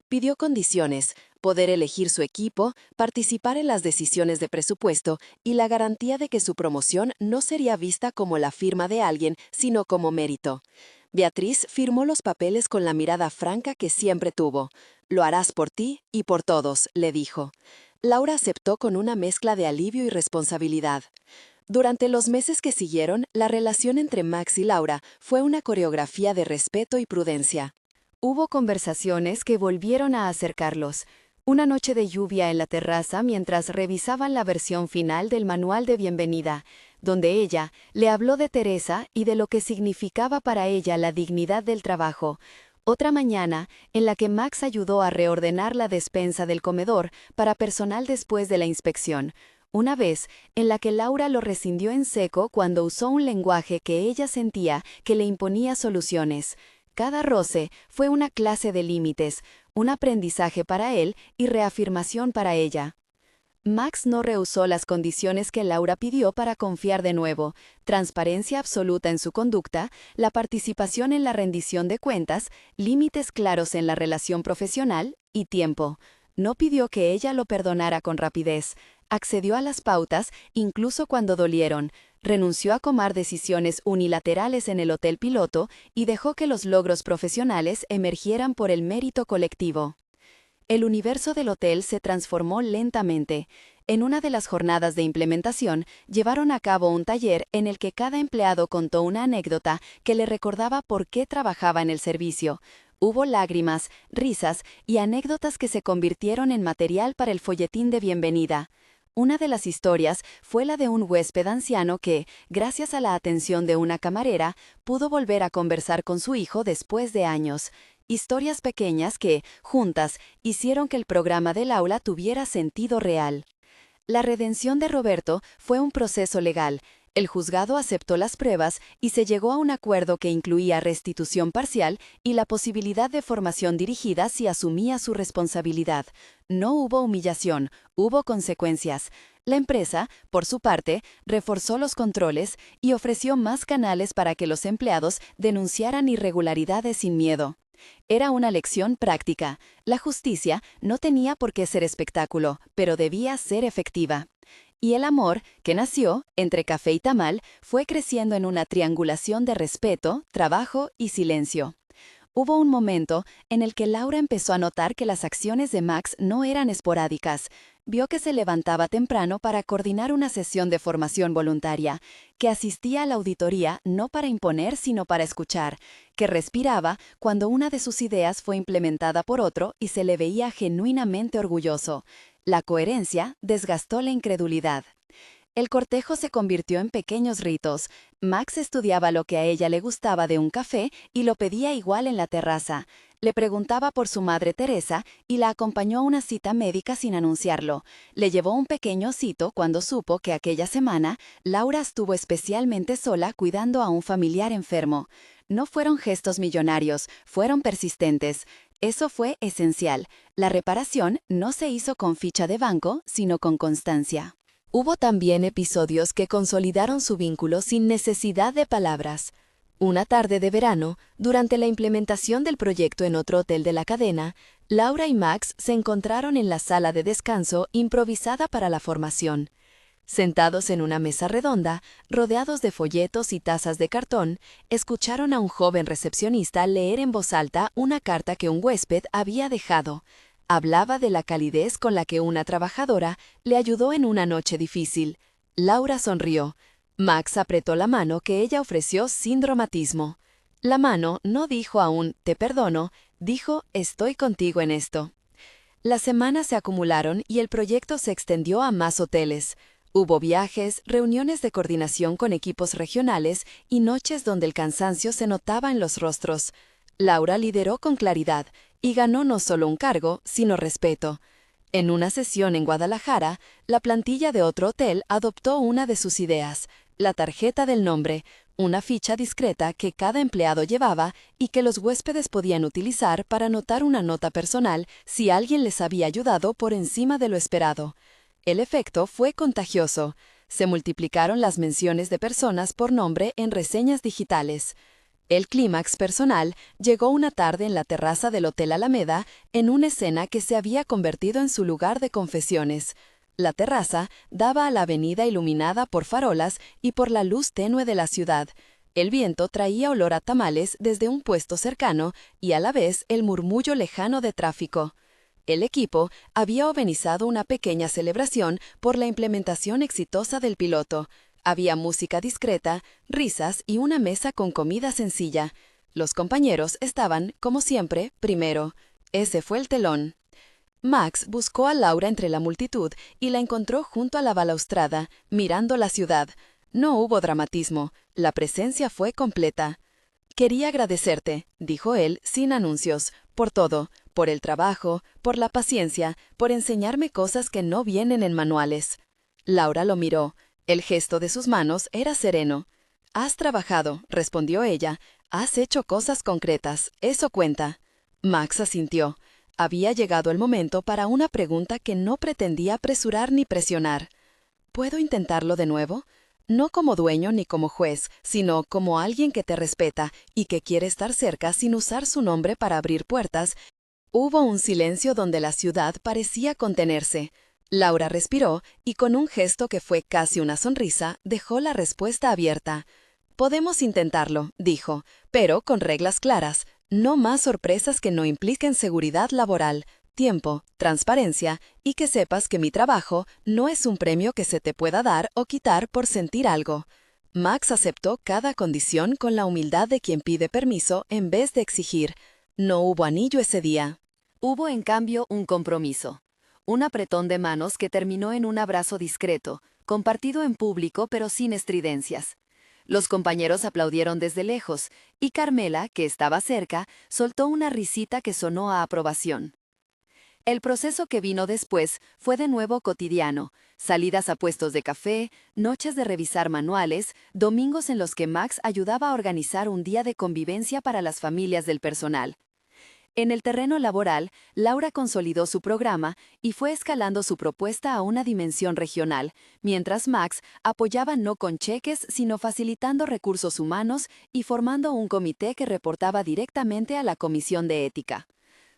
Pidió condiciones: poder elegir su equipo, participar en las decisiones de presupuesto y la garantía de que su promoción no sería vista como la firma de alguien, sino como mérito. Beatriz firmó los papeles con la mirada franca que siempre tuvo. «Lo harás por ti y por todos», le dijo. Laura aceptó con una mezcla de alivio y responsabilidad. Durante los meses que siguieron, la relación entre Max y Laura fue una coreografía de respeto y prudencia. Hubo conversaciones que volvieron a acercarlos. Una noche de lluvia en la terraza mientras revisaban la versión final del manual de bienvenida, donde ella le habló de Teresa y de lo que significaba para ella la dignidad del trabajo. Otra mañana, en la que Max ayudó a reordenar la despensa del comedor para personal después de la inspección. Una vez, en la que Laura lo rescindió en seco cuando usó un lenguaje que ella sentía que le imponía soluciones. Cada roce fue una clase de límites, un aprendizaje para él y reafirmación para ella. Max no rehusó las condiciones que Laura pidió para confiar de nuevo: transparencia absoluta en su conducta, la participación en la rendición de cuentas, límites claros en la relación profesional y tiempo. No pidió que ella lo perdonara con rapidez. Accedió a las pautas, incluso cuando dolieron. Renunció a tomar decisiones unilaterales en el hotel piloto y dejó que los logros profesionales emergieran por el mérito colectivo. El universo del hotel se transformó lentamente. En una de las jornadas de implementación, llevaron a cabo un taller en el que cada empleado contó una anécdota que le recordaba por qué trabajaba en el servicio. Hubo lágrimas, risas y anécdotas que se convirtieron en material para el folletín de bienvenida. Una de las historias fue la de un huésped anciano que, gracias a la atención de una camarera, pudo volver a conversar con su hijo después de años. Historias pequeñas que, juntas, hicieron que el programa del aula tuviera sentido real. La redención de Roberto fue un proceso legal. El juzgado aceptó las pruebas y se llegó a un acuerdo que incluía restitución parcial y la posibilidad de formación dirigida si asumía su responsabilidad. No hubo humillación, hubo consecuencias. La empresa, por su parte, reforzó los controles y ofreció más canales para que los empleados denunciaran irregularidades sin miedo. Era una lección práctica. La justicia no tenía por qué ser espectáculo, pero debía ser efectiva. Y el amor, que nació entre café y tamal, fue creciendo en una triangulación de respeto, trabajo y silencio. Hubo un momento en el que Laura empezó a notar que las acciones de Max no eran esporádicas. Vio que se levantaba temprano para coordinar una sesión de formación voluntaria, que asistía a la auditoría no para imponer sino para escuchar, que respiraba cuando una de sus ideas fue implementada por otro y se le veía genuinamente orgulloso. La coherencia desgastó la incredulidad. El cortejo se convirtió en pequeños ritos. Max estudiaba lo que a ella le gustaba de un café y lo pedía igual en la terraza. Le preguntaba por su madre Teresa y la acompañó a una cita médica sin anunciarlo. Le llevó un pequeño osito cuando supo que aquella semana Laura estuvo especialmente sola cuidando a un familiar enfermo. No fueron gestos millonarios, fueron persistentes. Eso fue esencial. La reparación no se hizo con ficha de banco, sino con constancia. Hubo también episodios que consolidaron su vínculo sin necesidad de palabras. Una tarde de verano, durante la implementación del proyecto en otro hotel de la cadena, Laura y Max se encontraron en la sala de descanso improvisada para la formación. Sentados en una mesa redonda, rodeados de folletos y tazas de cartón, escucharon a un joven recepcionista leer en voz alta una carta que un huésped había dejado. Hablaba de la calidez con la que una trabajadora le ayudó en una noche difícil. Laura sonrió. Max apretó la mano que ella ofreció sin dramatismo. La mano no dijo aún «te perdono», dijo «estoy contigo en esto». Las semanas se acumularon y el proyecto se extendió a más hoteles. Hubo viajes, reuniones de coordinación con equipos regionales y noches donde el cansancio se notaba en los rostros. Laura lideró con claridad y ganó no solo un cargo, sino respeto. En una sesión en Guadalajara, la plantilla de otro hotel adoptó una de sus ideas, la tarjeta del nombre, una ficha discreta que cada empleado llevaba y que los huéspedes podían utilizar para anotar una nota personal si alguien les había ayudado por encima de lo esperado. El efecto fue contagioso. Se multiplicaron las menciones de personas por nombre en reseñas digitales. El clímax personal llegó una tarde en la terraza del Hotel Alameda, en una escena que se había convertido en su lugar de confesiones. La terraza daba a la avenida iluminada por farolas y por la luz tenue de la ciudad. El viento traía olor a tamales desde un puesto cercano y a la vez el murmullo lejano de tráfico. El equipo había organizado una pequeña celebración por la implementación exitosa del piloto. Había música discreta, risas y una mesa con comida sencilla. Los compañeros estaban, como siempre, primero. Ese fue el telón. Max buscó a Laura entre la multitud y la encontró junto a la balaustrada, mirando la ciudad. No hubo dramatismo, la presencia fue completa. «Quería agradecerte», dijo él, sin anuncios, «por todo, por el trabajo, por la paciencia, por enseñarme cosas que no vienen en manuales». Laura lo miró. El gesto de sus manos era sereno. «Has trabajado», respondió ella. «Has hecho cosas concretas, eso cuenta». Max asintió. Había llegado el momento para una pregunta que no pretendía apresurar ni presionar. «¿Puedo intentarlo de nuevo? No como dueño ni como juez, sino como alguien que te respeta y que quiere estar cerca sin usar su nombre para abrir puertas». Hubo un silencio donde la ciudad parecía contenerse. Laura respiró y con un gesto que fue casi una sonrisa, dejó la respuesta abierta. «Podemos intentarlo», dijo, «pero con reglas claras. No más sorpresas que no impliquen seguridad laboral, tiempo, transparencia y que sepas que mi trabajo no es un premio que se te pueda dar o quitar por sentir algo». Max aceptó cada condición con la humildad de quien pide permiso en vez de exigir. No hubo anillo ese día. Hubo, en cambio, un compromiso. Un apretón de manos que terminó en un abrazo discreto, compartido en público pero sin estridencias. Los compañeros aplaudieron desde lejos, y Carmela, que estaba cerca, soltó una risita que sonó a aprobación. El proceso que vino después fue de nuevo cotidiano: salidas a puestos de café, noches de revisar manuales, domingos en los que Max ayudaba a organizar un día de convivencia para las familias del personal. En el terreno laboral, Laura consolidó su programa y fue escalando su propuesta a una dimensión regional, mientras Max apoyaba no con cheques, sino facilitando recursos humanos y formando un comité que reportaba directamente a la Comisión de Ética.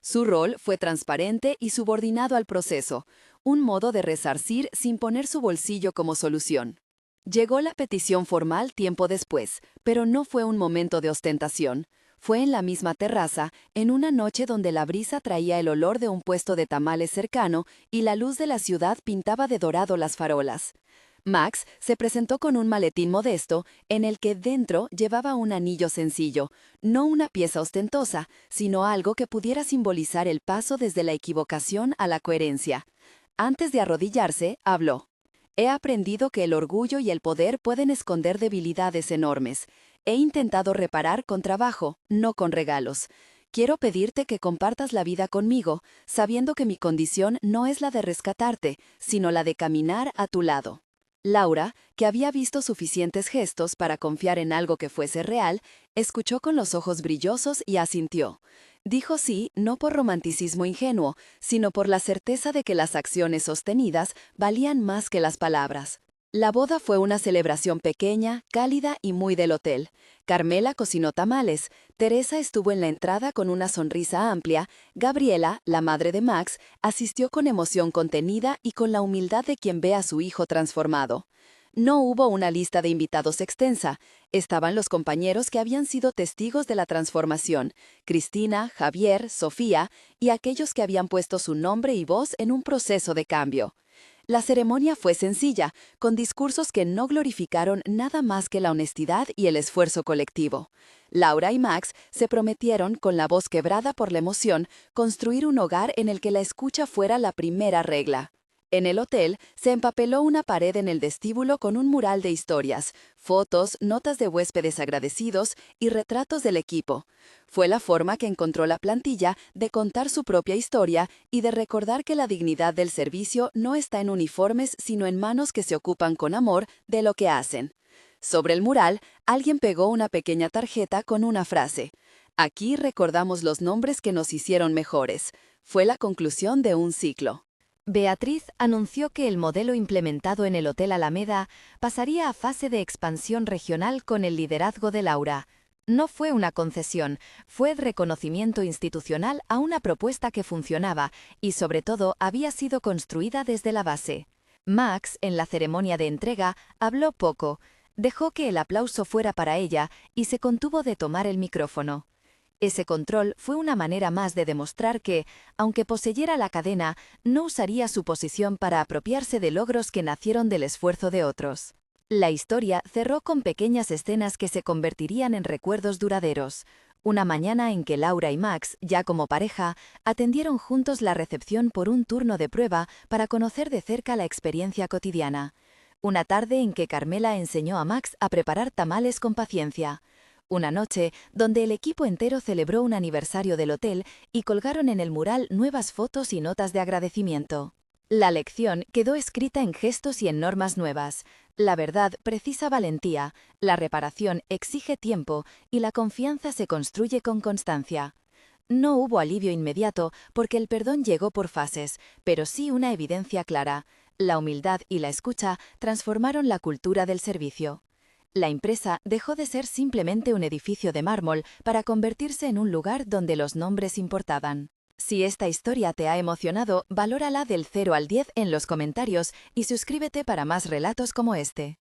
Su rol fue transparente y subordinado al proceso, un modo de resarcir sin poner su bolsillo como solución. Llegó la petición formal tiempo después, pero no fue un momento de ostentación. Fue en la misma terraza, en una noche donde la brisa traía el olor de un puesto de tamales cercano y la luz de la ciudad pintaba de dorado las farolas. Max se presentó con un maletín modesto en el que dentro llevaba un anillo sencillo, no una pieza ostentosa, sino algo que pudiera simbolizar el paso desde la equivocación a la coherencia. Antes de arrodillarse, habló. «He aprendido que el orgullo y el poder pueden esconder debilidades enormes. He intentado reparar con trabajo, no con regalos. Quiero pedirte que compartas la vida conmigo, sabiendo que mi condición no es la de rescatarte, sino la de caminar a tu lado». Laura, que había visto suficientes gestos para confiar en algo que fuese real, escuchó con los ojos brillosos y asintió. Dijo sí no por romanticismo ingenuo, sino por la certeza de que las acciones sostenidas valían más que las palabras. La boda fue una celebración pequeña, cálida y muy del hotel. Carmela cocinó tamales, Teresa estuvo en la entrada con una sonrisa amplia, Gabriela, la madre de Max, asistió con emoción contenida y con la humildad de quien ve a su hijo transformado. No hubo una lista de invitados extensa. Estaban los compañeros que habían sido testigos de la transformación, Cristina, Javier, Sofía, y aquellos que habían puesto su nombre y voz en un proceso de cambio. La ceremonia fue sencilla, con discursos que no glorificaron nada más que la honestidad y el esfuerzo colectivo. Laura y Max se prometieron, con la voz quebrada por la emoción, construir un hogar en el que la escucha fuera la primera regla. En el hotel se empapeló una pared en el vestíbulo con un mural de historias, fotos, notas de huéspedes agradecidos y retratos del equipo. Fue la forma que encontró la plantilla de contar su propia historia y de recordar que la dignidad del servicio no está en uniformes, sino en manos que se ocupan con amor de lo que hacen. Sobre el mural, alguien pegó una pequeña tarjeta con una frase: "Aquí recordamos los nombres que nos hicieron mejores". Fue la conclusión de un ciclo. Beatriz anunció que el modelo implementado en el Hotel Alameda pasaría a fase de expansión regional con el liderazgo de Laura. No fue una concesión, fue reconocimiento institucional a una propuesta que funcionaba y, sobre todo, había sido construida desde la base. Max, en la ceremonia de entrega, habló poco, dejó que el aplauso fuera para ella y se contuvo de tomar el micrófono. Ese control fue una manera más de demostrar que, aunque poseyera la cadena, no usaría su posición para apropiarse de logros que nacieron del esfuerzo de otros. La historia cerró con pequeñas escenas que se convertirían en recuerdos duraderos. Una mañana en que Laura y Max, ya como pareja, atendieron juntos la recepción por un turno de prueba para conocer de cerca la experiencia cotidiana. Una tarde en que Carmela enseñó a Max a preparar tamales con paciencia. Una noche donde el equipo entero celebró un aniversario del hotel y colgaron en el mural nuevas fotos y notas de agradecimiento. La lección quedó escrita en gestos y en normas nuevas. La verdad precisa valentía, la reparación exige tiempo y la confianza se construye con constancia. No hubo alivio inmediato porque el perdón llegó por fases, pero sí una evidencia clara. La humildad y la escucha transformaron la cultura del servicio. La empresa dejó de ser simplemente un edificio de mármol para convertirse en un lugar donde los nombres importaban. Si esta historia te ha emocionado, valórala del 0 al 10 en los comentarios y suscríbete para más relatos como este.